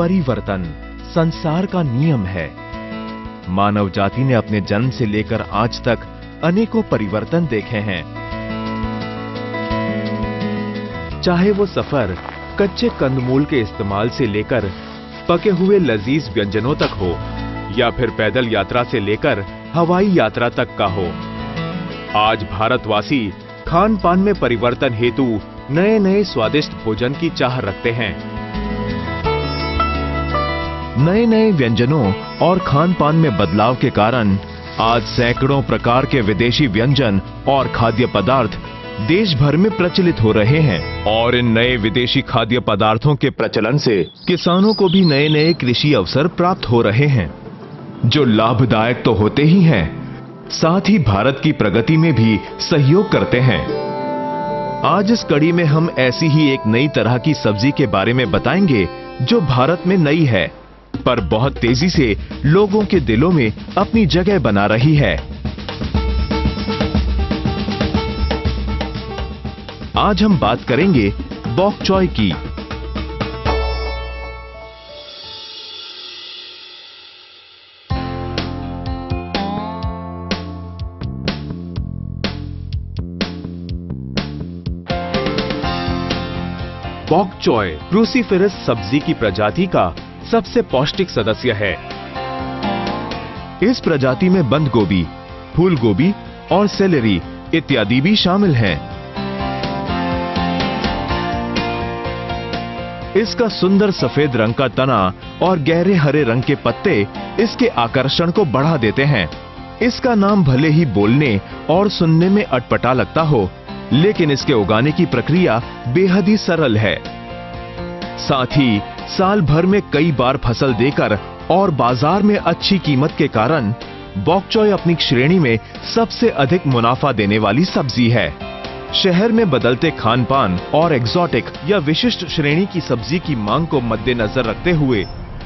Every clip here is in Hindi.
परिवर्तन संसार का नियम है। मानव जाति ने अपने जन्म से लेकर आज तक अनेकों परिवर्तन देखे हैं। चाहे वो सफर कच्चे कंदमूल के इस्तेमाल से लेकर पके हुए लजीज व्यंजनों तक हो, या फिर पैदल यात्रा से लेकर हवाई यात्रा तक का हो, आज भारतवासी खान पान में परिवर्तन हेतु नए नए स्वादिष्ट भोजन की चाह रखते हैं। नए नए व्यंजनों और खान पान में बदलाव के कारण आज सैकड़ों प्रकार के विदेशी व्यंजन और खाद्य पदार्थ देश भर में प्रचलित हो रहे हैं। और इन नए विदेशी खाद्य पदार्थों के प्रचलन से किसानों को भी नए नए कृषि अवसर प्राप्त हो रहे हैं, जो लाभदायक तो होते ही हैं, साथ ही भारत की प्रगति में भी सहयोग करते हैं। आज इस कड़ी में हम ऐसी ही एक नई तरह की सब्जी के बारे में बताएंगे जो भारत में नई है, पर बहुत तेजी से लोगों के दिलों में अपनी जगह बना रही है। आज हम बात करेंगे बॉक चॉय की। बॉक चॉय क्रूसीफेरस सब्जी की प्रजाति का सबसे पौष्टिक सदस्य है। इस प्रजाति में बंद गोभी, फूल गोभी और सेलेरी इत्यादि भी शामिल हैं। इसका सुंदर सफेद रंग का तना और गहरे हरे रंग के पत्ते इसके आकर्षण को बढ़ा देते हैं। इसका नाम भले ही बोलने और सुनने में अटपटा लगता हो, लेकिन इसके उगाने की प्रक्रिया बेहद ही सरल है। साथ ही साल भर में कई बार फसल देकर और बाजार में अच्छी कीमत के कारण बॉक चॉय अपनी श्रेणी में सबसे अधिक मुनाफा देने वाली सब्जी है। शहर में बदलते खान पान और एग्जॉटिक या विशिष्ट श्रेणी की सब्जी की मांग को मद्देनजर रखते हुए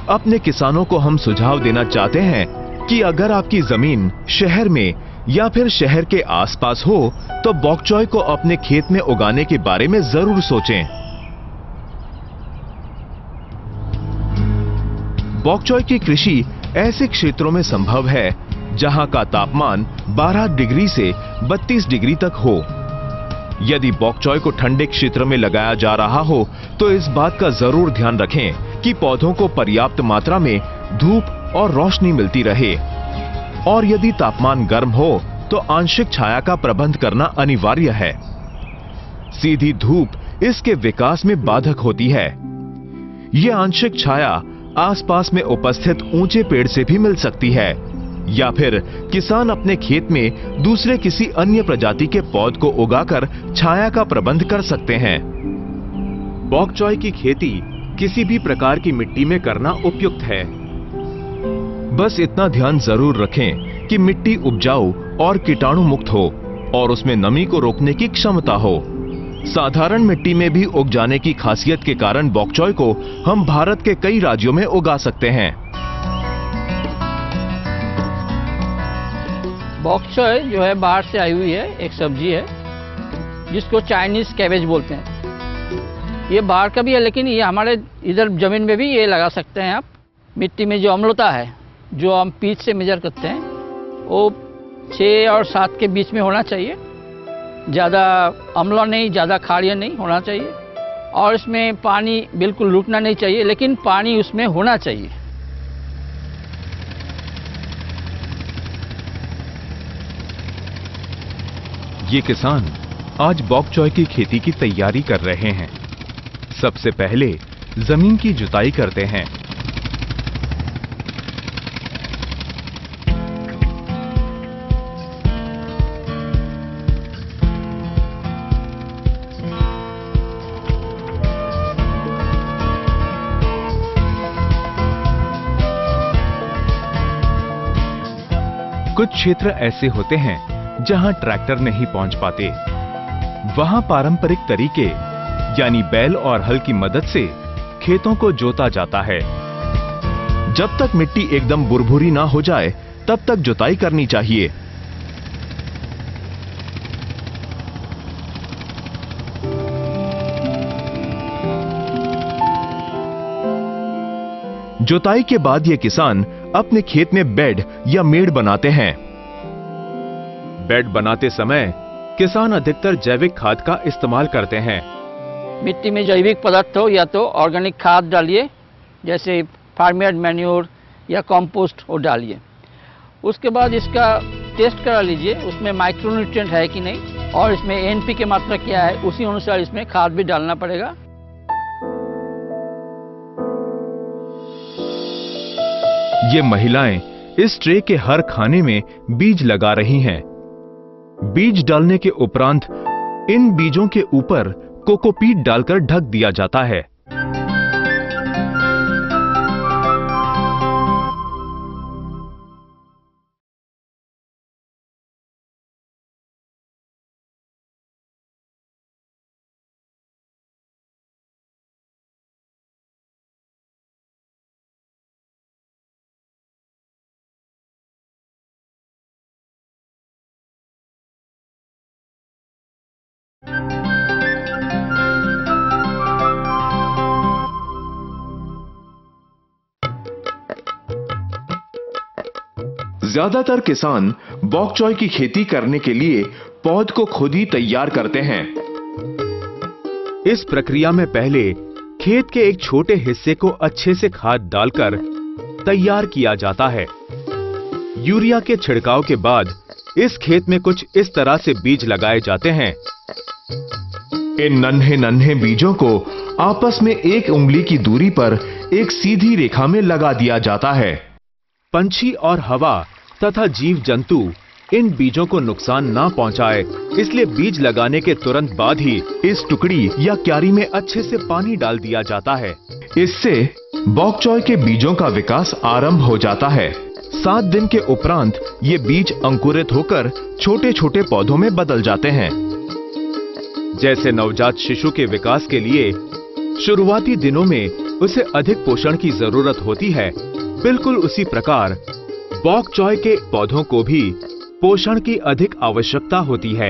अपने किसानों को हम सुझाव देना चाहते हैं कि अगर आपकी जमीन शहर में या फिर शहर के आसपास हो तो बॉक चॉय को अपने खेत में उगाने के बारे में जरूर सोचें। बॉक चॉय की कृषि ऐसे क्षेत्रों में संभव है जहां का तापमान 12 डिग्री से 32 डिग्री तक हो। यदि बॉक चॉय को ठंडे क्षेत्र में लगाया जा रहा हो तो इस बात का जरूर ध्यान रखें कि पौधों को पर्याप्त मात्रा में धूप और रोशनी मिलती रहे, और यदि तापमान गर्म हो तो आंशिक छाया का प्रबंध करना अनिवार्य है। सीधी धूप इसके विकास में बाधक होती है। यह आंशिक छाया आसपास में उपस्थित ऊंचे पेड़ से भी मिल सकती है, या फिर किसान अपने खेत में दूसरे किसी अन्य प्रजाति के पौध को उगाकर छाया का प्रबंध कर सकते हैं। बॉक चॉय की खेती किसी भी प्रकार की मिट्टी में करना उपयुक्त है। बस इतना ध्यान जरूर रखें कि मिट्टी उपजाऊ और कीटाणु मुक्त हो और उसमें नमी को रोकने की क्षमता हो। साधारण मिट्टी में भी उग जाने की खासियत के कारण बॉक चॉय को हम भारत के कई राज्यों में उगा सकते हैं। बॉक चॉय जो है बाहर से आई हुई है, एक सब्जी है जिसको चाइनीज कैबेज बोलते हैं। ये बाहर का भी है, लेकिन ये हमारे इधर जमीन में भी ये लगा सकते हैं आप। मिट्टी में जो अम्लता है, जो हम पीच से मेजर करते हैं, वो 6 और 7 के बीच में होना चाहिए। ज़्यादा अम्ल नहीं, ज़्यादा क्षारीय नहीं होना चाहिए, और इसमें पानी बिल्कुल रुकना नहीं चाहिए, लेकिन पानी उसमें होना चाहिए। ये किसान आज बॉक चॉय की खेती की तैयारी कर रहे हैं। सबसे पहले जमीन की जुताई करते हैं। कुछ क्षेत्र ऐसे होते हैं जहां ट्रैक्टर नहीं पहुंच पाते। वहां पारंपरिक तरीके यानी बैल और हल की मदद से खेतों को जोता जाता है। जब तक मिट्टी एकदम भुरभुरी ना हो जाए तब तक जुताई करनी चाहिए। जुताई के बाद ये किसान अपने खेत में बेड या मेड़ बनाते हैं। बेड बनाते समय किसान अधिकतर जैविक खाद का इस्तेमाल करते हैं। मिट्टी में जैविक पदार्थ हो या तो ऑर्गेनिक खाद डालिए, जैसे फार्मयार्ड मैन्योर या कंपोस्ट वो डालिए। उसके बाद इसका टेस्ट करा लीजिए, उसमें माइक्रोन्यूट्रिएंट है कि नहीं और इसमें एनपी की मात्रा क्या है, उसी अनुसार इसमें खाद भी डालना पड़ेगा। ये महिलाएं इस ट्रे के हर खाने में बीज लगा रही हैं। बीज डालने के उपरांत इन बीजों के ऊपर कोकोपीट डालकर ढक दिया जाता है। ज्यादातर किसान बॉक चॉय की खेती करने के लिए पौध को खुद ही तैयार करते हैं। इस प्रक्रिया में पहले खेत के एक छोटे हिस्से को अच्छे से खाद डालकर तैयार किया जाता है। यूरिया के छिड़काव के बाद इस खेत में कुछ इस तरह से बीज लगाए जाते हैं। इन नन्हे नन्हे बीजों को आपस में 1 उंगली की दूरी पर एक सीधी रेखा में लगा दिया जाता है। पंछी और हवा तथा जीव जंतु इन बीजों को नुकसान ना पहुंचाए, इसलिए बीज लगाने के तुरंत बाद ही इस टुकड़ी या क्यारी में अच्छे से पानी डाल दिया जाता है। इससे बॉक चॉय के बीजों का विकास आरंभ हो जाता है। 7 दिन के उपरांत ये बीज अंकुरित होकर छोटे छोटे पौधों में बदल जाते हैं। जैसे नवजात शिशु के विकास के लिए शुरुआती दिनों में उसे अधिक पोषण की जरूरत होती है, बिल्कुल उसी प्रकार बॉक चॉय के पौधों को भी पोषण की अधिक आवश्यकता होती है।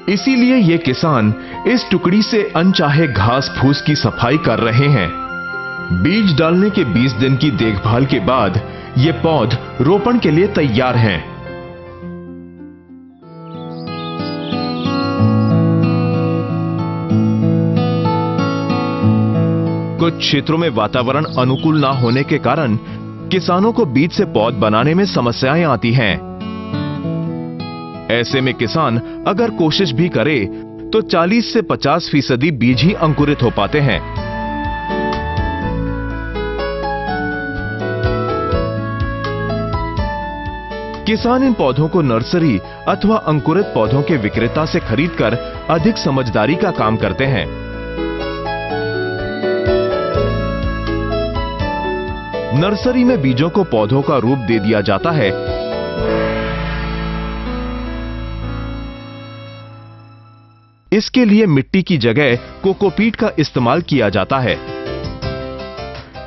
इसीलिए ये किसान इस टुकड़ी से अनचाहे घास फूस की सफाई कर रहे हैं। बीज डालने के 20 दिन की देखभाल के बाद ये पौध रोपण के लिए तैयार हैं। कुछ क्षेत्रों में वातावरण अनुकूल ना होने के कारण किसानों को बीज से पौध बनाने में समस्याएं आती हैं। ऐसे में किसान अगर कोशिश भी करे तो 40 से 50% बीज ही अंकुरित हो पाते हैं। किसान इन पौधों को नर्सरी अथवा अंकुरित पौधों के विक्रेता से खरीदकर अधिक समझदारी का काम करते हैं। नर्सरी में बीजों को पौधों का रूप दे दिया जाता है। इसके लिए मिट्टी की जगह कोकोपीट का इस्तेमाल किया जाता है।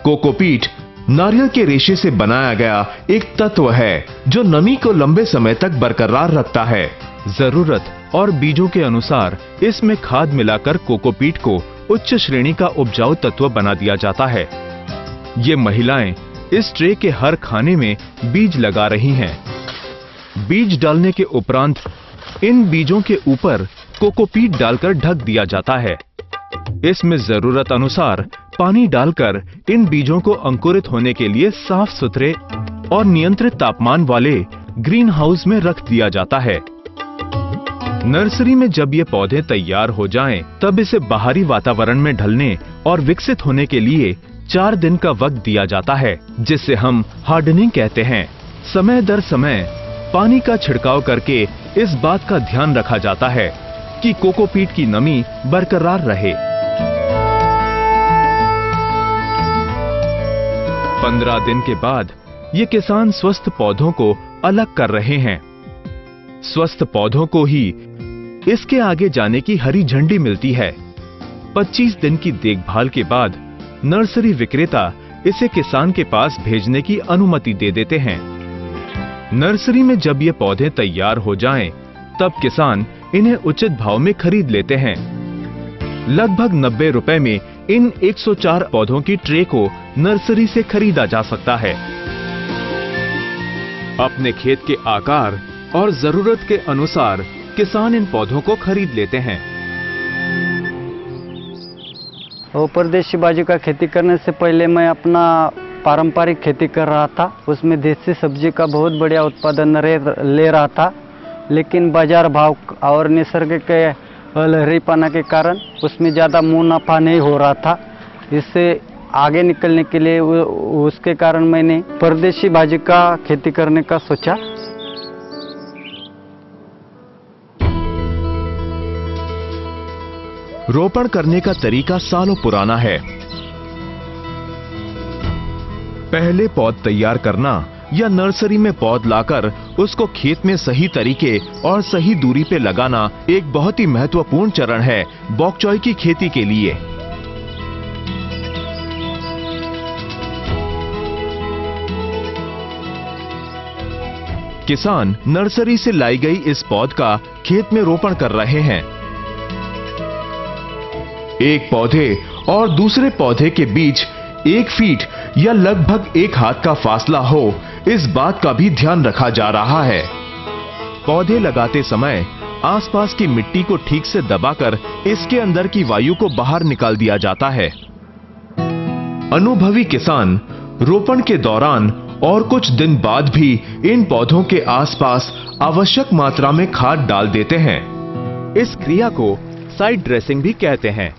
कोकोपीट नारियल के रेशे से बनाया गया एक तत्व है जो नमी को लंबे समय तक बरकरार रखता है। जरूरत और बीजों के अनुसार इसमें खाद मिलाकर कोकोपीट को उच्च श्रेणी का उपजाऊ तत्व बना दिया जाता है। ये महिलाएं इस ट्रे के हर खाने में बीज लगा रही हैं। बीज डालने के उपरांत इन बीजों के ऊपर कोकोपीट डालकर ढक दिया जाता है। इसमें जरूरत अनुसार पानी डालकर इन बीजों को अंकुरित होने के लिए साफ सुथरे और नियंत्रित तापमान वाले ग्रीन हाउस में रख दिया जाता है। नर्सरी में जब ये पौधे तैयार हो जाएं, तब इसे बाहरी वातावरण में ढलने और विकसित होने के लिए 4 दिन का वक्त दिया जाता है, जिसे हम हार्डनिंग कहते हैं। समय दर समय पानी का छिड़काव करके इस बात का ध्यान रखा जाता है कि कोकोपीट की नमी बरकरार रहे। 15 दिन के बाद ये किसान स्वस्थ पौधों को अलग कर रहे हैं। स्वस्थ पौधों को ही इसके आगे जाने की हरी झंडी मिलती है। 25 दिन की देखभाल के बाद नर्सरी विक्रेता इसे किसान के पास भेजने की अनुमति दे देते हैं। नर्सरी में जब ये पौधे तैयार हो जाएं, तब किसान इन्हें उचित भाव में खरीद लेते हैं। लगभग 90 रुपए में इन 104 पौधों की ट्रे को नर्सरी से खरीदा जा सकता है। अपने खेत के आकार और जरूरत के अनुसार किसान इन पौधों को खरीद लेते हैं। और परदेशी बाजू का खेती करने से पहले मैं अपना पारंपरिक खेती कर रहा था। उसमें देसी सब्जी का बहुत बढ़िया उत्पादन ले रहा था, लेकिन बाजार भाव और निसर्ग के लहरीपना के कारण उसमें ज़्यादा मुनाफा नहीं हो रहा था। इससे आगे निकलने के लिए उसके कारण मैंने परदेशी बाजू का खेती करने का सोचा। रोपण करने का तरीका सालों पुराना है। पहले पौध तैयार करना या नर्सरी में पौध लाकर उसको खेत में सही तरीके और सही दूरी पे लगाना एक बहुत ही महत्वपूर्ण चरण है बॉक चॉय की खेती के लिए। किसान नर्सरी से लाई गई इस पौध का खेत में रोपण कर रहे हैं। एक पौधे और दूसरे पौधे के बीच 1 फीट या लगभग 1 हाथ का फासला हो, इस बात का भी ध्यान रखा जा रहा है। पौधे लगाते समय आसपास की मिट्टी को ठीक से दबाकर इसके अंदर की वायु को बाहर निकाल दिया जाता है। अनुभवी किसान रोपण के दौरान और कुछ दिन बाद भी इन पौधों के आसपास आवश्यक मात्रा में खाद डाल देते हैं। इस क्रिया को साइड ड्रेसिंग भी कहते हैं।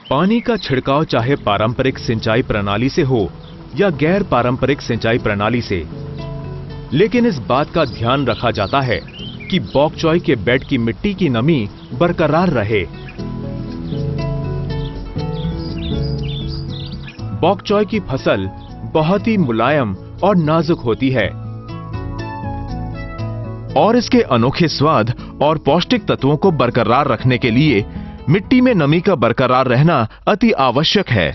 पानी का छिड़काव चाहे पारंपरिक सिंचाई प्रणाली से हो या गैर पारंपरिक सिंचाई प्रणाली से, लेकिन इस बात का ध्यान रखा जाता है कि बॉक चॉय के बेड की मिट्टी की नमी बरकरार रहे। बॉक चॉय की फसल बहुत ही मुलायम और नाजुक होती है और इसके अनोखे स्वाद और पौष्टिक तत्वों को बरकरार रखने के लिए मिट्टी में नमी का बरकरार रहना अति आवश्यक है।